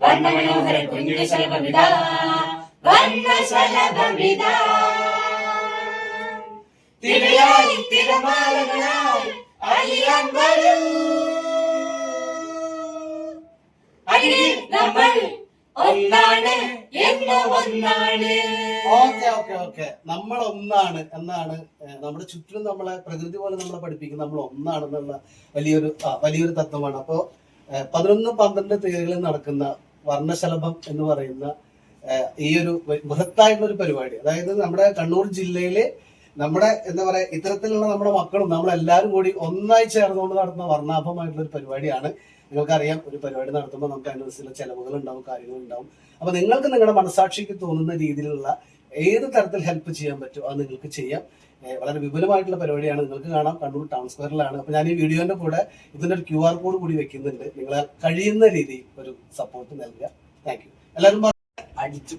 വർണ്ണമനോഹര കുഞ്ഞു ശലഭമിതാ വർണ്ണശലഭമിതാ തിരയായി തിരമാലകളായി അലിയാൻ വരൂ അരികിൽ നമ്മൾ ഒന്നാണ് എന്ന് ഒന്നാണ്. ഓക്കെ നമ്മൾ ഒന്നാണ് എന്നാണ് നമ്മുടെ ചുറ്റിലും നമ്മളെ പ്രകൃതി പോലെ നമ്മളെ പഠിപ്പിക്കുന്നത് നമ്മൾ ഒന്നാണെന്നുള്ള വലിയൊരു തത്വമാണ്. അപ്പോ 11-12 തീയതികളിൽ നടക്കുന്ന വർണ്ണശലഭം എന്ന് പറയുന്ന ഈ ഒരു ബൃഹത്തായിട്ടുള്ള ഒരു പരിപാടി, അതായത് നമ്മുടെ കണ്ണൂർ ജില്ലയിലെ നമ്മുടെ എന്താ പറയാ ഇത്തരത്തിലുള്ള നമ്മുടെ മക്കളും നമ്മളെല്ലാവരും കൂടി ഒന്നായി ചേർന്നുകൊണ്ട് നടത്തുന്ന വർണ്ണാഭമായിട്ടുള്ള ഒരു പരിപാടിയാണ്. നിങ്ങൾക്കറിയാം, ഒരു പരിപാടി നടത്തുമ്പോൾ നമുക്ക് അതിനനുസരിച്ചുള്ള ചെലവുകൾ ഉണ്ടാവും, കാര്യങ്ങൾ ഉണ്ടാവും. അപ്പൊ നിങ്ങൾക്ക് നിങ്ങളുടെ മനസാക്ഷിക്ക് തോന്നുന്ന രീതിയിലുള്ള ഏത് തരത്തിൽ ഹെൽപ്പ് ചെയ്യാൻ പറ്റുമോ അത് നിങ്ങൾക്ക് ചെയ്യാം. വളരെ വിപുലമായിട്ടുള്ള പരിപാടിയാണ്. നിങ്ങൾക്ക് കാണാം, കണ്ണൂർ ടൗൺ സ്ക്വയറിലാണ്. അപ്പൊ ഞാൻ ഈ വീഡിയോന്റെ കൂടെ ഇതിന്റെ ഒരു QR കോഡ് കൂടി വെക്കുന്നുണ്ട്. നിങ്ങളെ കഴിയുന്ന രീതിയിൽ ഒരു സപ്പോർട്ട് നൽകുക. Thank you. എല്ലാവരും അടിച്ചു